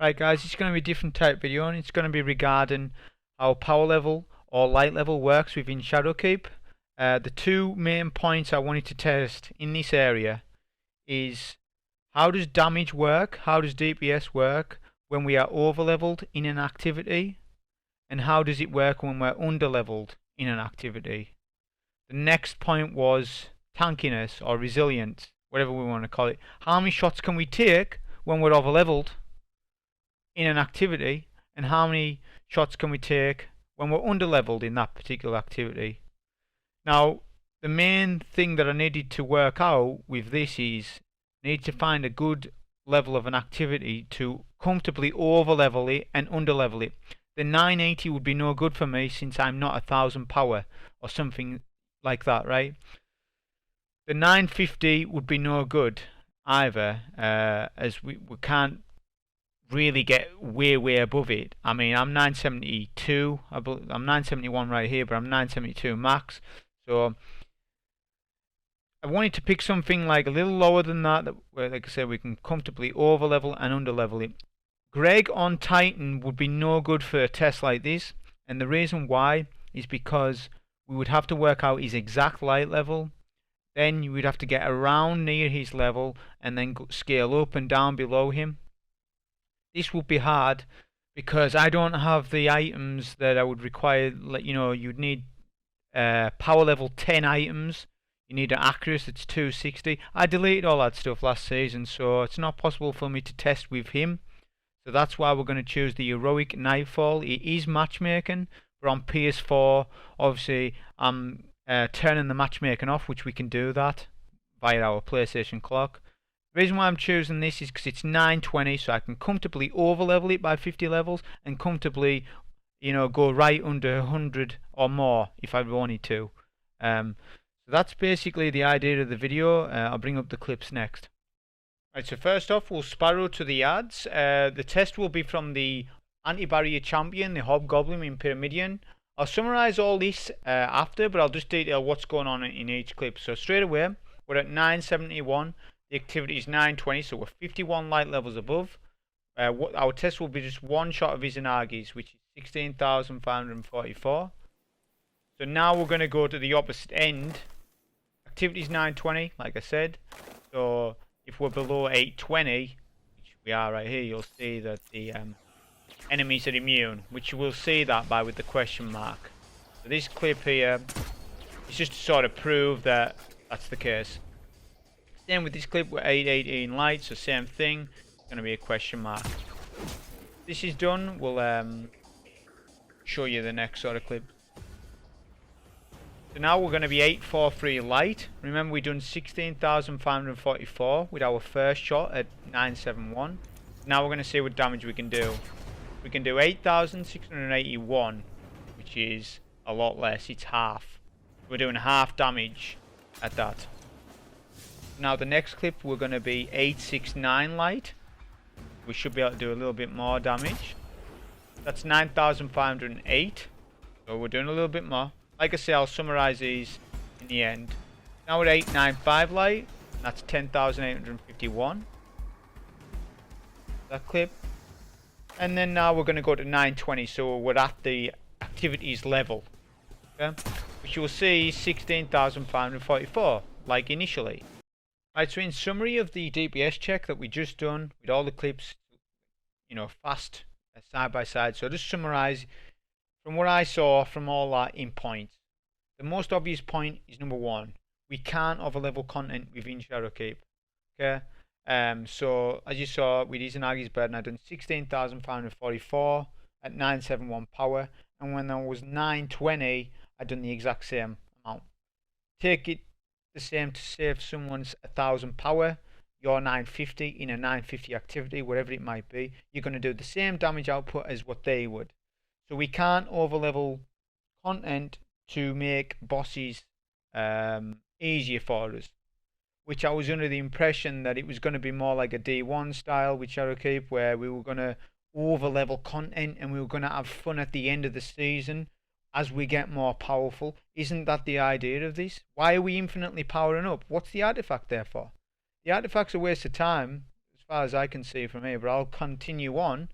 Right guys, it's going to be a different type video and it's going to be regarding how power level or light level works within Shadowkeep. The two main points I wanted to test in this area is how does damage work, how does DPS work when we are overleveled in an activity, and how does it work when we're underleveled in an activity. The next point was tankiness or resilience, whatever we want to call it. How many shots can we take when we're overleveled in an activity, and how many shots can we take when we're underleveled in that particular activity. Now, the main thing that I needed to work out with this is I need to find a good level of an activity to comfortably overlevel it and underlevel it. The 980 would be no good for me since I'm not 1000 power or something like that, right? The 950 would be no good either, as we can't really get way above it. I mean, I'm 972. I'm 971 right here, but I'm 972 max. So I wanted to pick something like a little lower than that, where, like I said, we can comfortably overlevel and underlevel it. Greg on Titan would be no good for a test like this, and the reason why is because we would have to work out his exact light level. Then you would have to get around near his level and then scale up and down below him. This would be hard because I don't have the items that I would require. Like, you know, you'd need power level 10 items. You need an accuracy that's 260. I deleted all that stuff last season, so it's not possible for me to test with him. So that's why we're going to choose the Heroic Nightfall. It is matchmaking, but on PS4, obviously, I'm turning the matchmaking off, which we can do that via our PlayStation clock. The reason why I'm choosing this is because it's 920, so I can comfortably overlevel it by 50 levels and comfortably, you know, go right under 100 or more if I wanted to. So that's basically the idea of the video. I'll bring up the clips next. Right, so first off, we'll sparrow to the ads. The test will be from the anti-barrier champion, the Hobgoblin in Pyramidion. I'll summarise all this after, but I'll just detail what's going on in each clip. So straight away, we're at 971. The activity is 920, so we're 51 light levels above. Our test will be just one shot of Izanagi's, which is 16,544. So now we're going to go to the opposite end. Activity is 920, like I said. So if we're below 820, which we are right here, you'll see that the enemies are immune, which you will see that by with the question mark. So this clip here is just to sort of prove that that's the case. Same with this clip, we're 818 light, so same thing. It's going to be a question mark. This is done. We'll show you the next sort of clip. So now we're going to be 843 light. Remember, we done 16,544 with our first shot at 971. Now we're going to see what damage we can do. We can do 8,681, which is a lot less. It's half. We're doing half damage at that. Now the next clip, we're going to be 869 light. We should be able to do a little bit more damage. That's 9,508. So we're doing a little bit more. Like I say, I'll summarise these in the end. Now we're 895 light. That's 10,851. That clip. And then now we're going to go to 920. So we're at the activities level. Okay? Which you will see 16,544, like initially. Right, so in summary of the DPS check that we just done with all the clips, you know, fast side by side. So just summarise from what I saw from all that in points. The most obvious point is number one: we can't overlevel content within Shadowkeep. Okay, so as you saw with Izanagi's burden, I done 16,544 at 971 power, and when I was 920, I done the exact same amount. Take it the same to save someone's 1000 power, your 950 in a 950 activity, whatever it might be, you're going to do the same damage output as what they would. So we can't overlevel content to make bosses easier for us, which I was under the impression that it was going to be more like a D1 style with Shadowkeep, where we were going to overlevel content and we were going to have fun at the end of the season as we get more powerful. Isn't that the idea of this? Why are we infinitely powering up? What's the artifact there for? The artifact's a waste of time, as far as I can see from here, but I'll continue on.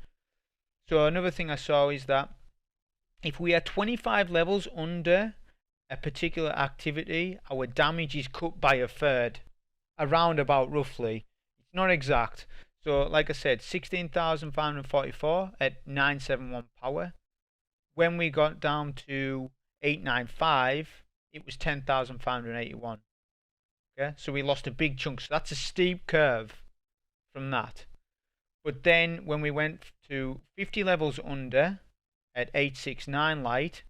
So another thing I saw is that if we are 25 levels under a particular activity, our damage is cut by a third, around about roughly. It's not exact. So like I said, 16,544 at 971 power. When we got down to 895, it was 10,581. Okay, so we lost a big chunk. So that's a steep curve from that. But then when we went to 50 levels under at 869 light,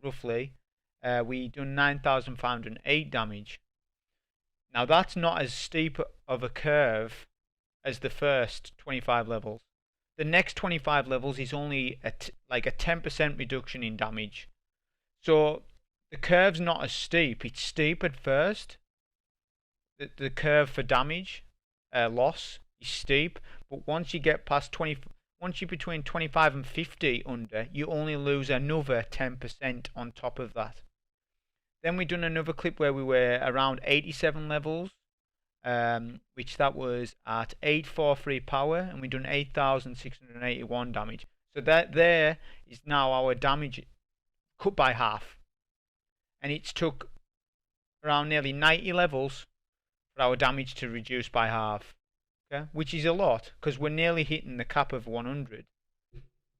roughly, we done 9,508 damage. Now that's not as steep of a curve as the first 25 levels. The next 25 levels is only like a 10% reduction in damage. So the curve's not as steep. It's steep at first. The curve for damage loss is steep, but once you get past 20, once you're between 25 and 50 under, you only lose another 10% on top of that. Then we done another clip where we were around 87 levels, which that was at 843 power, and we done 8,681 damage. So that there is now our damage cut by half, and it's took around nearly 90 levels for our damage to reduce by half. Okay, which is a lot because we're nearly hitting the cap of 100.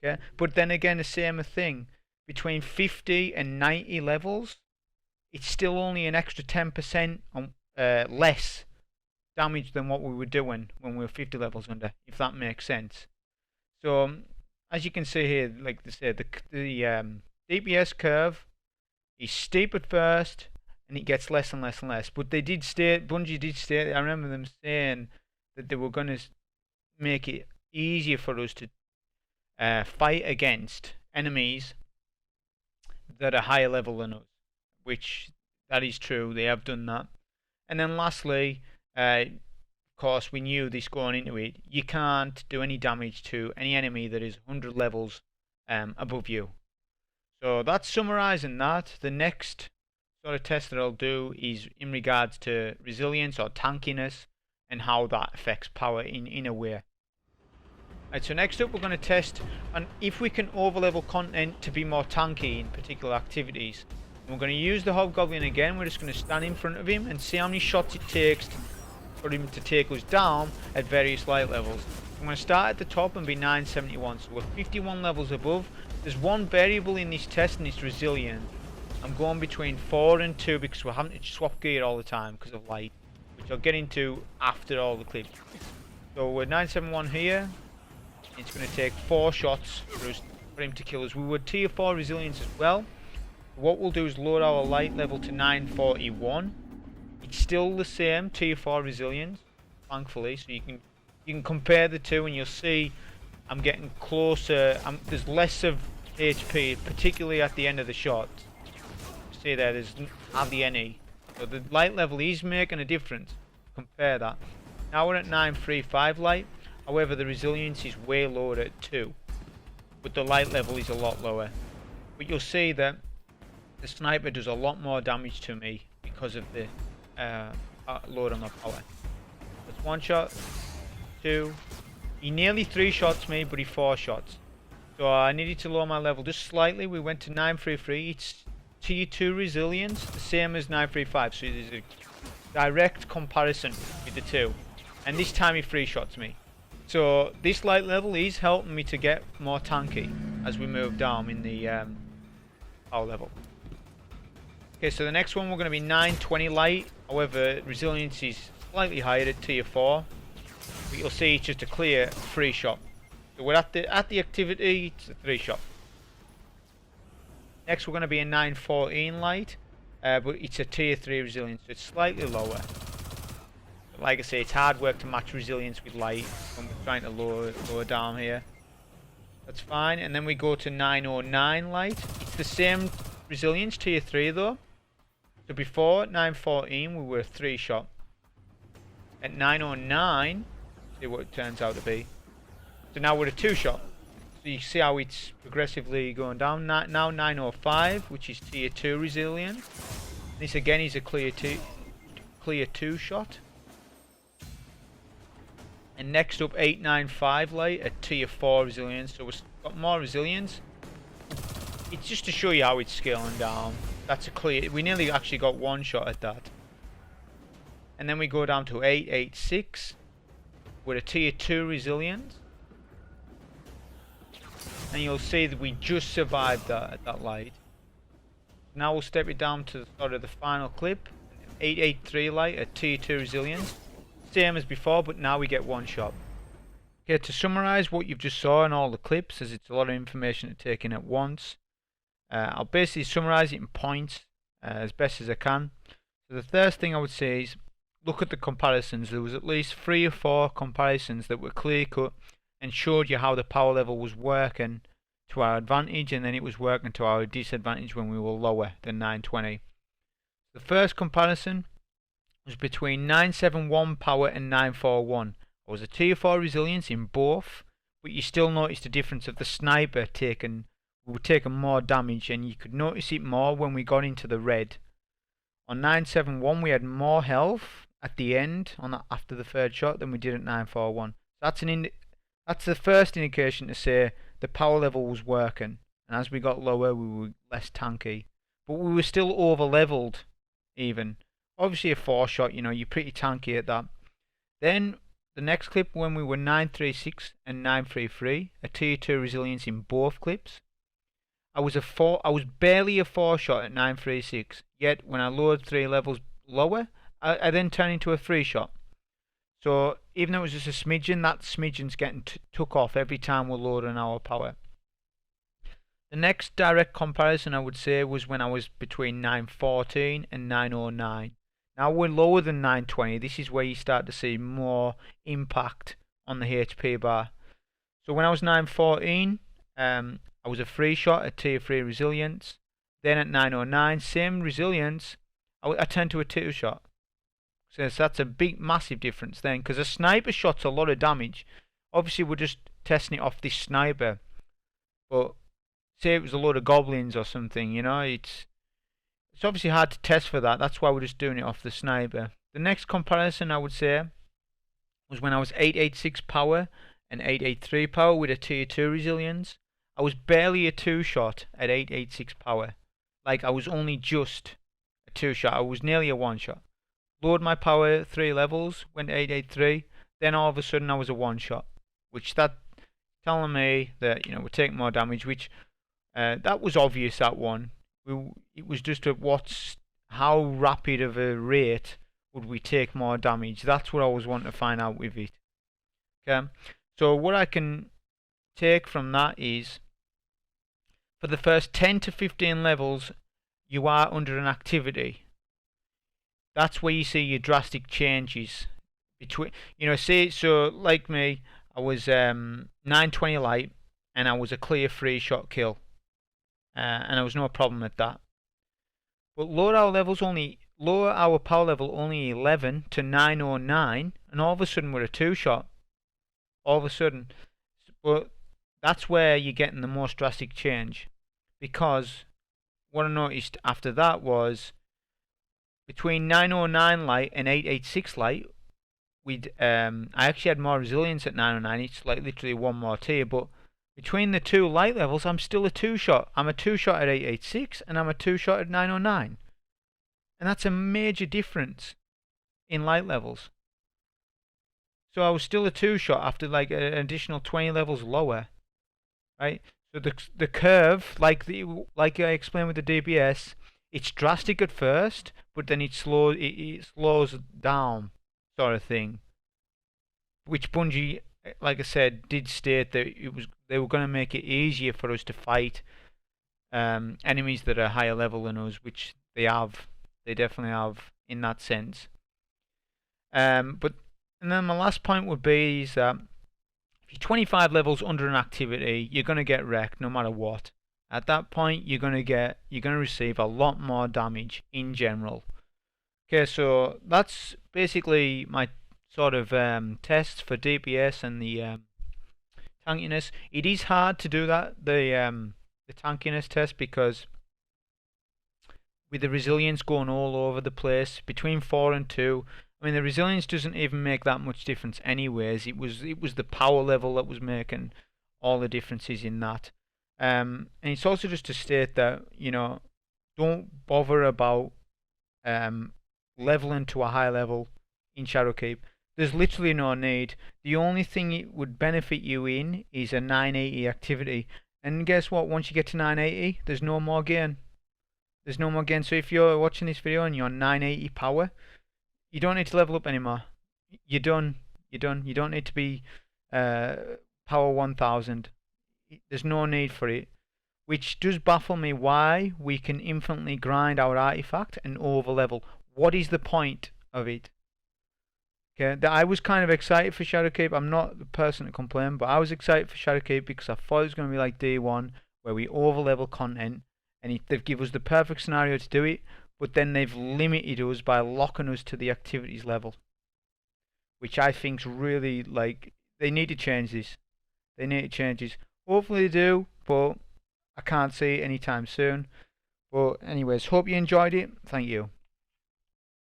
Okay, but then again, the same thing between 50 and 90 levels, it's still only an extra 10% on less damage than what we were doing when we were 50 levels under, if that makes sense. So as you can see here, like they said, the DPS curve is steep at first and it gets less and less and less. But they did state, Bungie did state, I remember them saying that they were going to make it easier for us to fight against enemies that are higher level than us, which that is true. They have done that. And then lastly, of course, we knew this going into it, you can't do any damage to any enemy that is 100 levels above you. So that's summarizing that. The next sort of test that I'll do is in regards to resilience or tankiness and how that affects power in a way. Right, so next up we're going to test and if we can overlevel content to be more tanky in particular activities. And we're going to use the hobgoblin again. We're just going to stand in front of him and see how many shots it takes for him to take us down at various light levels. I'm going to start at the top and be 971, so we're 51 levels above. There's one variable in this test and it's resilience. I'm going between 4 and 2 because we're having to swap gear all the time because of light, which I'll get into after all the clips. So we're 971 here. It's going to take 4 shots for him to kill us. We would tier 4 resilience as well. What we'll do is lower our light level to 941. It's still the same tier 4 resilience, thankfully, so you can compare the two and you'll see I'm getting closer. There's less of HP, particularly at the end of the shot. See there's hardly any. So the light level is making a difference. Compare that. Now we're at 935 light. However, the resilience is way lower at 2. But the light level is a lot lower. But you'll see that the sniper does a lot more damage to me because of the load on my power. That's 1 shot, 2. He nearly 3 shots me, but he 4 shots. So I needed to lower my level just slightly. We went to 933. It's tier 2 resilience, the same as 935, so there's a direct comparison with the two. And this time he 3 shots me. So this light level is helping me to get more tanky as we move down in the power level. Okay, so the next one we're going to be 920 light. However, resilience is slightly higher at tier 4. But you'll see it's just a clear 3 shot. So we're at the activity, it's a 3 shot. Next we're going to be a 914 light, but it's a tier 3 resilience, so it's slightly lower. But like I say, it's hard work to match resilience with light when we're trying to lower down here. That's fine, and then we go to 909 light. It's the same resilience, tier 3 though. So before 914 we were 3 shot. At 909, see what it turns out to be. So now we're a 2 shot. So you see how it's progressively going down. Now 905, which is tier 2 resilience. This again is a clear 2 shot. And next up, 895 light at tier 4 resilience. So we've got more resilience. It's just to show you how it's scaling down. That's a clear. We nearly actually got one shot at that. And then we go down to 886 with a tier 2 resilience. And you'll see that we just survived that at that light. Now we'll step it down to sort of the final clip. 883 light at tier 2 resilience. Same as before, but now we get one shot. Okay, to summarise what you've just saw in all the clips, as it's a lot of information to take in at once, I'll basically summarise it in points as best as I can. So the first thing I would say is look at the comparisons. There was at least 3 or 4 comparisons that were clear cut and showed you how the power level was working to our advantage, and then it was working to our disadvantage when we were lower than 920. The first comparison was between 971 power and 941. It was a tier 4 resilience in both, but you still noticed the difference of the sniper taking. We were taking more damage, and you could notice it more when we got into the red. On 971 we had more health at the end after the third shot than we did at 941. That's the first indication to say the power level was working, and as we got lower we were less tanky. But we were still over-leveled even. Obviously a 4 shot, you know, you're pretty tanky at that. Then the next clip when we were 936 and 933, a tier 2 resilience in both clips. I was barely a 4 shot at 936, yet when I lowered 3 levels lower, I then turned into a 3 shot. So even though it was just a smidgen, that smidgen's getting took off every time we're loading our power. The next direct comparison I would say was when I was between 914 and 909. Now we're lower than 920. This is where you start to see more impact on the HP bar. So when I was 914, I was a 3 shot at tier 3 resilience. Then at 909, same resilience, I turned to a 2 shot. So that's a big, massive difference then, because a sniper shot's a lot of damage. Obviously we're just testing it off this sniper, but say it was a load of goblins or something, you know, it's obviously hard to test for that. That's why we're just doing it off the sniper. The next comparison I would say was when I was 886 power and 883 power with a tier 2 resilience. I was barely a 2 shot at 886 power. Like I was only just a 2 shot. I was nearly a 1 shot. Lowered my power 3 levels, went to 883, then all of a sudden I was a 1 shot. Which that telling me that, you know, we're taking more damage, which that was obvious, that one. It was just how rapid of a rate would we take more damage. That's what I was wanting to find out with it. Okay, so what I can take from that is for the first 10 to 15 levels you are under an activity. That's where you see your drastic changes between, you know, say, so like me, I was 920 light and I was a clear 3 shot kill. And there was no problem with that. But lower our power level only 11 to 909, and all of a sudden we're a 2 shot. All of a sudden. But that's where you're getting the most drastic change. Because what I noticed after that was between 909 light and 886 light, I actually had more resilience at 909. It's like literally one more tier, but between the 2 light levels, I'm still a 2 shot. I'm a 2 shot at 886 and I'm a 2 shot at 909. And that's a major difference in light levels. So I was still a 2 shot after like an additional 20 levels lower. Right? So the curve, like I explained with the DPS, it's drastic at first, but then it slows down, sort of thing. Which Bungie, like I said, did state that they were going to make it easier for us to fight enemies that are higher level than us, which they have. They definitely have in that sense. And then my last point would be is that if you're 25 levels under an activity, you're going to get wrecked no matter what. At that point, you're going to receive a lot more damage in general. Okay, so that's basically my sort of tests for DPS and the tankiness. It is hard to do that, the tankiness test, because with the resilience going all over the place between 4 and 2, I mean, the resilience doesn't even make that much difference anyways. It was the power level that was making all the differences in that. And it's also just to state that, don't bother about um, leveling to a high level in Shadowkeep. There's literally no need. The only thing it would benefit you in is a 980 activity. And guess what? Once you get to 980, there's no more gain. There's no more gain. So if you're watching this video and you're 980 power, you don't need to level up anymore. You're done. You're done. You don't need to be uh, power 1000. There's no need for it. Which does baffle me why we can infinitely grind our artifact and overlevel. What is the point of it? Okay, I was kind of excited for Shadowkeep. I'm not the person to complain, but I was excited for Shadowkeep because I thought it was going to be like day one, where we overlevel content, and they've given us the perfect scenario to do it, but then they've limited us by locking us to the activities level, which I think's really, like, they need to change this. They need to change this. Hopefully they do, but I can't see it anytime soon. But anyways, hope you enjoyed it. Thank you.